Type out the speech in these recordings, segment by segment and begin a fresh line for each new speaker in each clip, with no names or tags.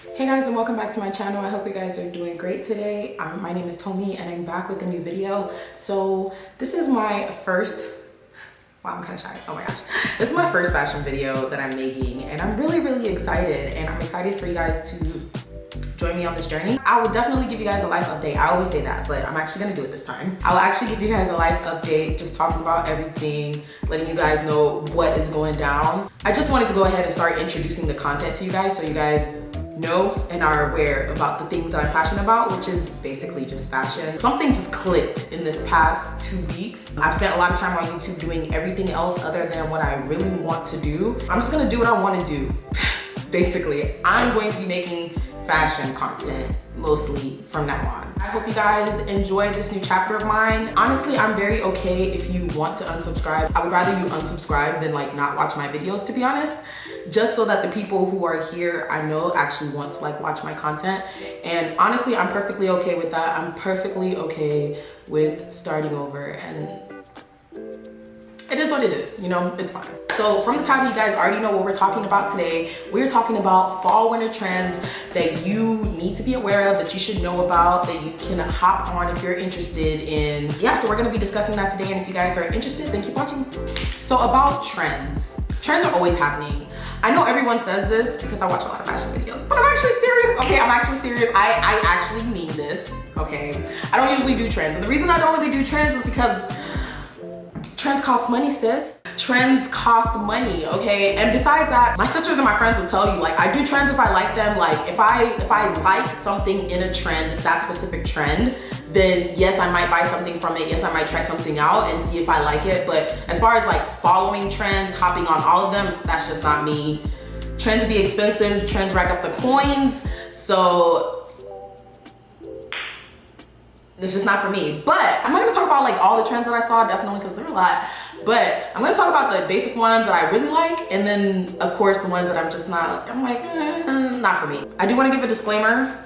Hey guys, and welcome back to my channel. I hope you guys are doing great today. My name is Tomi and I'm back with a new video. So this is my first, wow, I'm kind of shy. Oh my gosh. This is my first fashion video that I'm making and I'm really excited, and I'm excited for you guys to join me on this journey. I will definitely give you guys a life update. I always say that, but I'm actually gonna do it this time. I will actually give you guys a life update, just talking about everything, letting you guys know what is going down. I just wanted to go ahead and start introducing the content to you guys so you guys know and are aware about the things that I'm passionate about, which is basically just fashion. Something just clicked in this past 2 weeks. I've spent a lot of time on YouTube doing everything else other than what I really want to do. I'm just gonna do what I want to do. Basically, I'm going to be making fashion content mostly from now on. I hope you guys enjoy this new chapter of mine. Honestly, I'm very okay if you want to unsubscribe. I would rather you unsubscribe than like not watch my videos, to be honest, just so that the people who are here I know actually want to like watch my content. And honestly, I'm perfectly okay with that. I'm perfectly okay with starting over, and it is what it is, you know, it's fine. So from the title, you guys already know what we're talking about today. We're talking about fall winter trends that you need to be aware of, that you should know about, that you can hop on if you're interested in. Yeah, so we're gonna be discussing that today, and if you guys are interested, then keep watching. So about trends. Trends are always happening. I know everyone says this because I watch a lot of fashion videos, but I'm actually serious. Okay, I'm actually serious. I actually mean this, okay? I don't usually do trends, and the reason I don't really do trends is because trends cost money, sis. Trends cost money, okay? And besides that, my sisters and my friends will tell you, like, I do trends if I like them. Like, if I like something in a trend, that specific trend, then yes, I might buy something from it. Yes, I might try something out and see if I like it. But as far as like following trends, hopping on all of them, that's just not me. Trends be expensive, trends rack up the coins. So it's just not for me. But I'm not gonna talk about like all the trends that I saw, definitely, because there are a lot. But I'm gonna talk about the basic ones that I really like, and then of course the ones that I'm just not, I'm like, not for me. I do wanna give a disclaimer.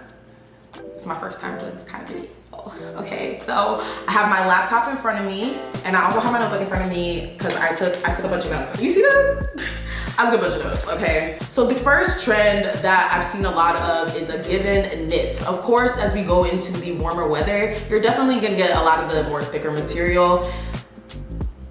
It's my first time doing this kind of video. Okay, so I have my laptop in front of me, and I also have my notebook in front of me because I took a bunch of notes. You see this? I took a bunch of notes, okay? So the first trend that I've seen a lot of is a given knits. Of course, as we go into the warmer weather, you're definitely gonna get a lot of the more thicker material.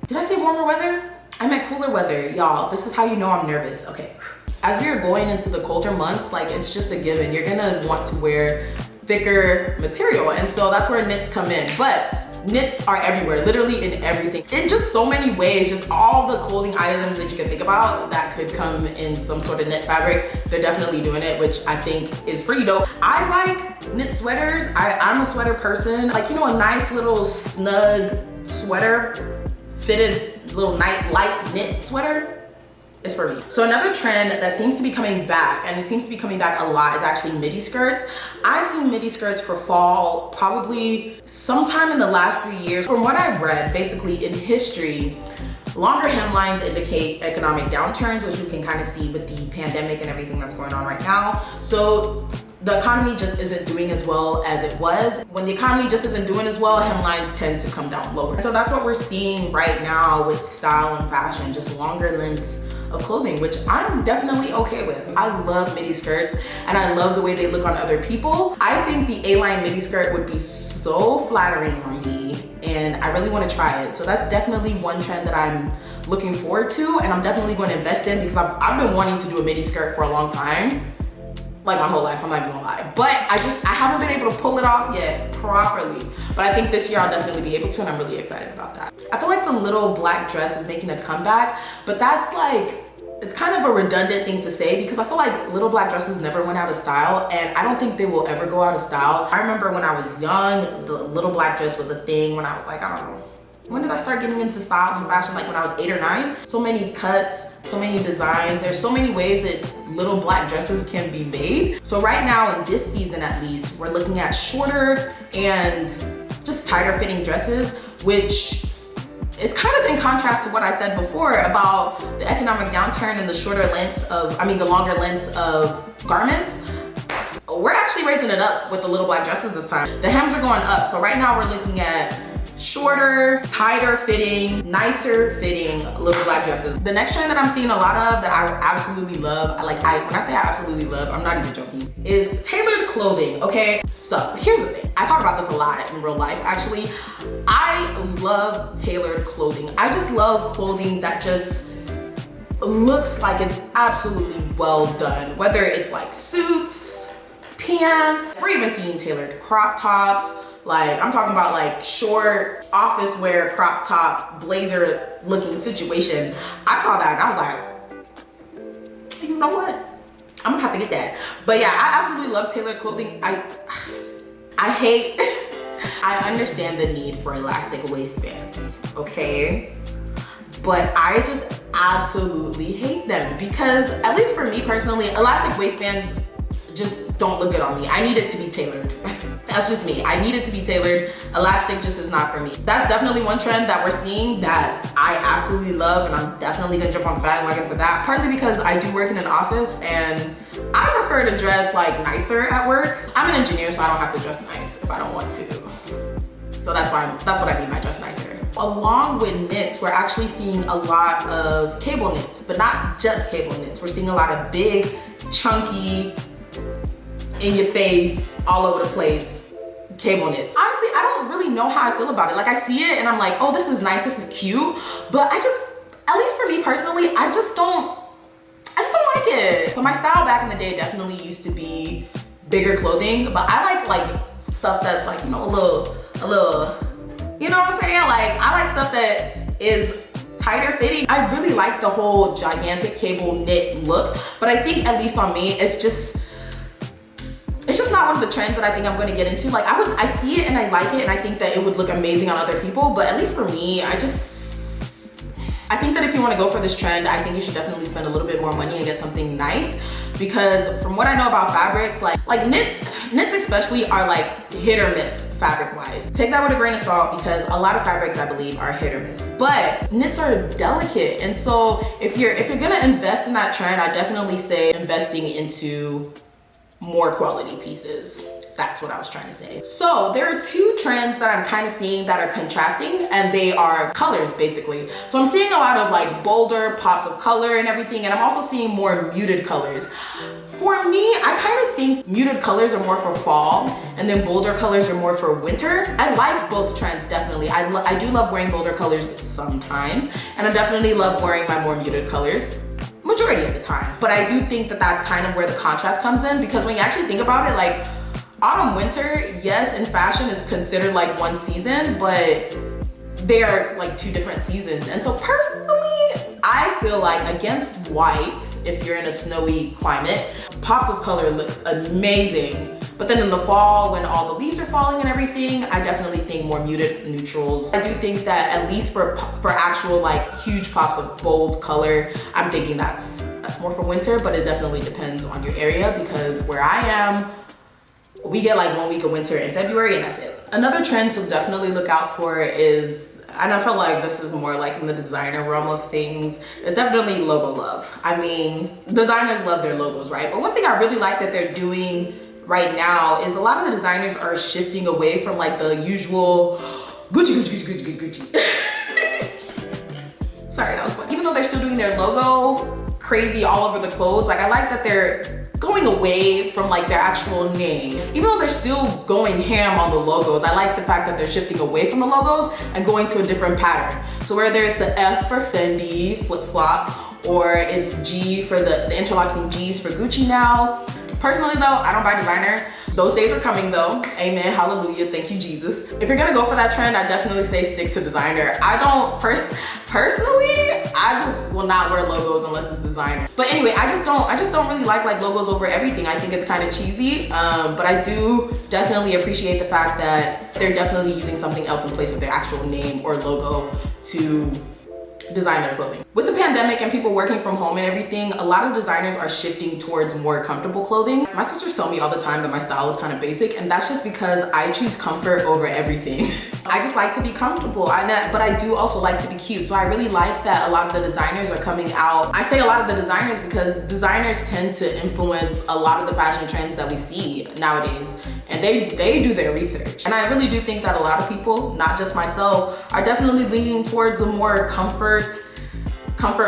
Did I say warmer weather? I meant cooler weather, y'all. This is how you know I'm nervous, okay? As we are going into the colder months, like, it's just a given. You're gonna want to wear thicker material, and so that's where knits come in. But knits are everywhere, literally in everything, in just so many ways. Just all the clothing items that you can think about that could come in some sort of knit fabric, they're definitely doing it, which I think is pretty dope. I like knit sweaters. I'm a sweater person. Like, you know, a nice little snug sweater, fitted little light knit sweater is for me. So another trend that seems to be coming back, and it seems to be coming back a lot, is actually midi skirts. I've seen midi skirts for fall probably sometime in the last 3 years. From what I've read, basically in history, longer hemlines indicate economic downturns, which we can kind of see with the pandemic and everything that's going on right now. So the economy just isn't doing as well as it was. When the economy just isn't doing as well, hemlines tend to come down lower. So that's what we're seeing right now with style and fashion, just longer lengths of clothing, which I'm definitely okay with. I love midi skirts and I love the way they look on other people. I think the A-line midi skirt would be so flattering on me, and I really want to try it. So that's definitely one trend that I'm looking forward to, and I'm definitely going to invest in, because I've been wanting to do a midi skirt for a long time. Like my whole life, I'm not even gonna lie. But I haven't been able to pull it off yet properly. But I think this year I'll definitely be able to, and I'm really excited about that. I feel like the little black dress is making a comeback, but that's like, it's kind of a redundant thing to say, because I feel like little black dresses never went out of style, and I don't think they will ever go out of style. I remember when I was young, the little black dress was a thing when I was like, I don't know, when did I start getting into style and fashion? Like when I was 8 or 9. So many cuts, so many designs. There's so many ways that little black dresses can be made. So right now, in this season at least, we're looking at shorter and just tighter fitting dresses, which is kind of in contrast to what I said before about the economic downturn and the the longer lengths of garments. We're actually raising it up with the little black dresses this time. The hems are going up. So right now we're looking at shorter, tighter fitting, nicer fitting little black dresses. The next trend that I'm seeing a lot of that I absolutely love, when I say I absolutely love, I'm not even joking, is tailored clothing, okay? So here's the thing. I talk about this a lot in real life, actually. I love tailored clothing. I just love clothing that just looks like it's absolutely well done. Whether it's like suits, pants, we're even seeing tailored crop tops. Like, I'm talking about like short office wear crop top blazer looking situation. I saw that and I was like, you know what? I'm gonna have to get that. But yeah, I absolutely love tailored clothing. I hate, I understand the need for elastic waistbands, okay? But I just absolutely hate them because, at least for me personally, elastic waistbands just don't look good on me. I need it to be tailored. That's just me. I need it to be tailored. Elastic just is not for me. That's definitely one trend that we're seeing that I absolutely love, and I'm definitely gonna jump on the bandwagon for that. Partly because I do work in an office and I prefer to dress like nicer at work. I'm an engineer, so I don't have to dress nice if I don't want to. So that's what I mean by dress nicer. Along with knits, we're actually seeing a lot of cable knits, but not just cable knits. We're seeing a lot of big, chunky, in your face, all over the place cable knits. Honestly, I don't really know how I feel about it. Like, I see it and I'm like, oh, this is nice, this is cute. But at least for me personally, I just don't like it. So my style back in the day definitely used to be bigger clothing, but I like stuff that's like, you know, a little, you know what I'm saying? Like, I like stuff that is tighter fitting. I really like the whole gigantic cable knit look, but I think at least on me, it's just not one of the trends that I think I'm gonna get into. Like, I see it and I like it and I think that it would look amazing on other people, but at least for me, I think that if you wanna go for this trend, I think you should definitely spend a little bit more money and get something nice, because from what I know about fabrics, like knits especially are like hit or miss fabric wise. Take that with a grain of salt because a lot of fabrics, I believe, are hit or miss, but knits are delicate. And so if you're gonna invest in that trend, I definitely say investing into more quality pieces. That's what I was trying to say. So there are two trends that I'm kind of seeing that are contrasting, and they are colors basically. So I'm seeing a lot of like bolder pops of color and everything, and I'm also seeing more muted colors. For me, I kind of think muted colors are more for fall, and then bolder colors are more for winter. I like both trends, definitely. I do love wearing bolder colors sometimes, and I definitely love wearing my more muted colors majority of the time. But I do think that that's kind of where the contrast comes in, because when you actually think about it, like autumn, winter, yes, in fashion is considered like one season, but they are like two different seasons. And so personally, I feel like against white, if you're in a snowy climate, pops of color look amazing. But then in the fall, when all the leaves are falling and everything, I definitely think more muted neutrals. I do think that at least for actual like huge pops of bold color, I'm thinking that's more for winter, but it definitely depends on your area, because where I am, we get like 1 week of winter in February and that's it. Another trend to definitely look out for is, and I feel like this is more like in the designer realm of things, it's definitely logo love. I mean, designers love their logos, right? But one thing I really like that they're doing right now is a lot of the designers are shifting away from like the usual Gucci. Sorry, that was funny. Even though they're still doing their logo crazy all over the clothes, like I like that they're going away from like their actual name. Even though they're still going ham on the logos, I like the fact that they're shifting away from the logos and going to a different pattern. So where there's the F for Fendi, flip-flop, or it's G for the interlocking G's for Gucci now. Personally though, I don't buy designer. Those days are coming though. Amen, hallelujah, thank you Jesus. If you're gonna go for that trend, I definitely say stick to designer. I don't, personally, I just will not wear logos unless it's designer. But anyway, I just don't really like logos over everything. I think it's kind of cheesy, but I do definitely appreciate the fact that they're definitely using something else in place of their actual name or logo to design their clothing. With the pandemic and people working from home and everything, a lot of designers are shifting towards more comfortable clothing. My sisters tell me all the time that my style is kind of basic, and that's just because I choose comfort over everything. I just like to be comfortable, but I do also like to be cute. So I really like that a lot of the designers are coming out. I say a lot of the designers because designers tend to influence a lot of the fashion trends that we see nowadays, and they do their research. And I really do think that a lot of people, not just myself, are definitely leaning towards a more comfort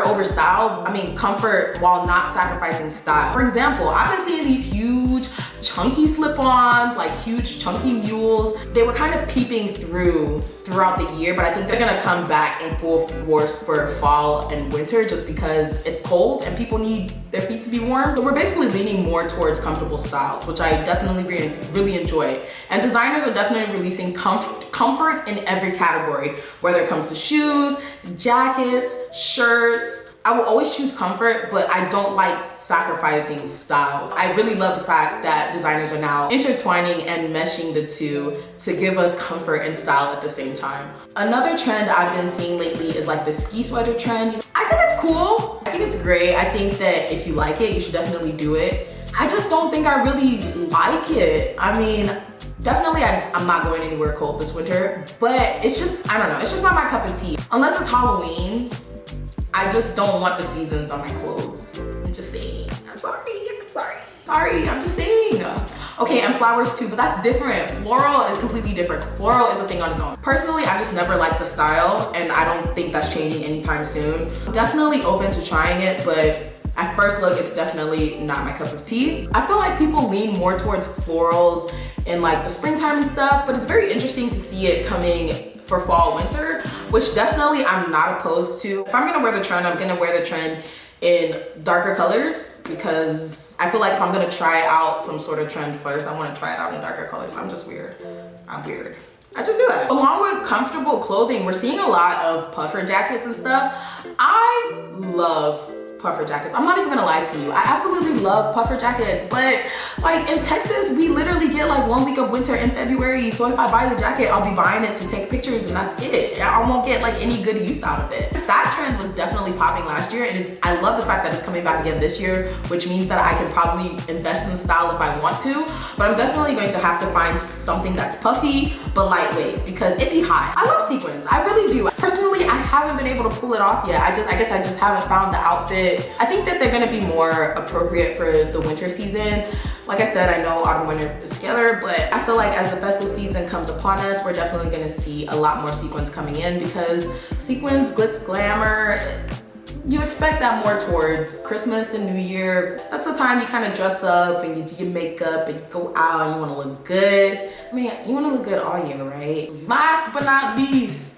over style. I mean, comfort while not sacrificing style. For example, I've been seeing these huge chunky slip-ons, like huge chunky mules. They were kind of peeping throughout the year, but I think they're gonna come back in full force for fall and winter just because it's cold and people need their feet to be warm. So we're basically leaning more towards comfortable styles, which I definitely really enjoy. And designers are definitely releasing comfort in every category, whether it comes to shoes, jackets, shirts. I will always choose comfort, but I don't like sacrificing style. I really love the fact that designers are now intertwining and meshing the two to give us comfort and style at the same time. Another trend I've been seeing lately is like the ski sweater trend. I think it's cool. I think it's great. I think that if you like it, you should definitely do it. I just don't think I really like it. I mean, definitely I'm not going anywhere cold this winter, but it's just, I don't know, it's just not my cup of tea. Unless it's Halloween, I just don't want the seasons on my clothes. I'm just saying. I'm sorry, I'm just saying. Okay, and flowers too, but that's different. Floral is completely different. Floral is a thing on its own. Personally, I just never liked the style, and I don't think that's changing anytime soon. I'm definitely open to trying it, but at first look, it's definitely not my cup of tea. I feel like people lean more towards florals in like the springtime and stuff, but it's very interesting to see it coming for fall, winter, which definitely I'm not opposed to. If I'm gonna wear the trend, I'm gonna wear the trend in darker colors because I feel like if I'm gonna try out some sort of trend first, I wanna try it out in darker colors. I'm just weird. I'm weird. I just do that. Along with comfortable clothing, we're seeing a lot of puffer jackets and stuff. I love puffer jackets. I'm not even gonna lie to you. I absolutely love puffer jackets, but like in Texas, we literally get like 1 week of winter in February. So if I buy the jacket, I'll be buying it to take pictures and that's it. I won't get like any good use out of it. That trend was definitely popping last year, and I love the fact that it's coming back again this year, which means that I can probably invest in the style if I want to, but I'm definitely going to have to find something that's puffy but lightweight because it be hot. I love sequins, I really do. Personally, I haven't been able to pull it off yet. I guess I just haven't found the outfit. I think that they're gonna be more appropriate for the winter season. Like I said, I know autumn winter is together, but I feel like as the festive season comes upon us, we're definitely gonna see a lot more sequins coming in because sequins, glitz, glamour, you expect that more towards Christmas and New Year. That's the time you kind of dress up and you do your makeup and you go out and you wanna look good. I mean, you wanna look good all year, right? Last but not least,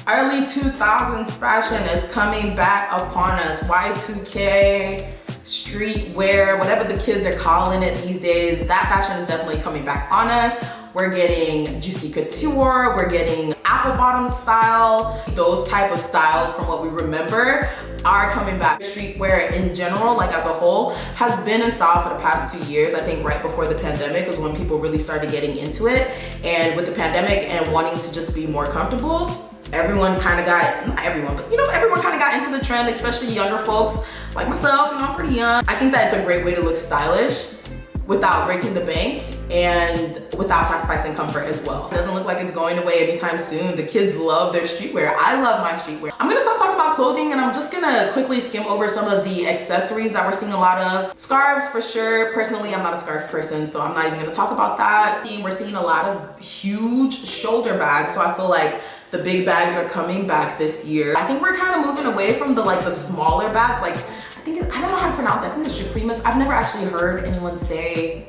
early 2000s fashion is coming back upon us. Y2K, streetwear, whatever the kids are calling it these days, that fashion is definitely coming back on us. We're getting juicy couture, we're getting apple bottom style. Those type of styles from what we remember are coming back. Streetwear in general, like as a whole, has been in style for the past 2 years. I think right before the pandemic was when people really started getting into it. And with the pandemic and wanting to just be more comfortable, everyone kind of got, not everyone, but everyone kind of got into the trend, especially younger folks like myself. I'm pretty young. I think that it's a great way to look stylish without breaking the bank and without sacrificing comfort as well. It doesn't look like it's going away anytime soon. The kids love their streetwear. I love my streetwear. I'm gonna stop talking about clothing and I'm just gonna quickly skim over some of the accessories that we're seeing a lot of. Scarves for sure. Personally, I'm not a scarf person, so I'm not even gonna talk about that. We're seeing a lot of huge shoulder bags, so I feel like the big bags are coming back this year. I think we're kind of moving away from the smaller bags. Like, I don't know how to pronounce it. I think it's jaquimas. I've never actually heard anyone say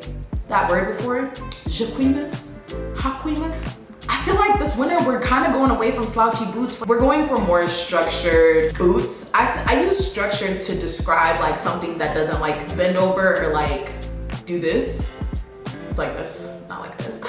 that word before. Jaquimas, haquimas. I feel like this winter we're kind of going away from slouchy boots. We're going for more structured boots. I use structured to describe like something that doesn't like bend over or like do this. It's like this, not like this.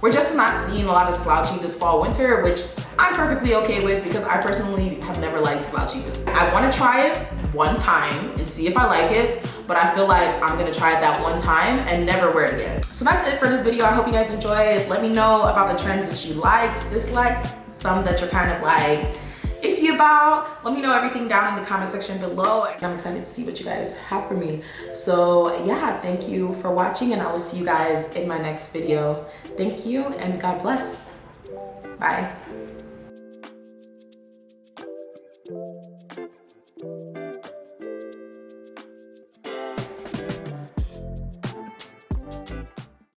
We're just not seeing a lot of slouchy this fall winter, which I'm perfectly okay with because I personally have never liked slouchy boots. I want to try it one time and see if I like it, but I feel like I'm gonna try it that one time and never wear it again. So that's it for this video. I hope you guys enjoyed. Let me know about the trends that you liked, disliked, some that you're kind of like iffy about. Let me know everything down in the comment section below. And I'm excited to see what you guys have for me. So yeah, thank you for watching, and I will see you guys in my next video. Thank you and God bless. Bye.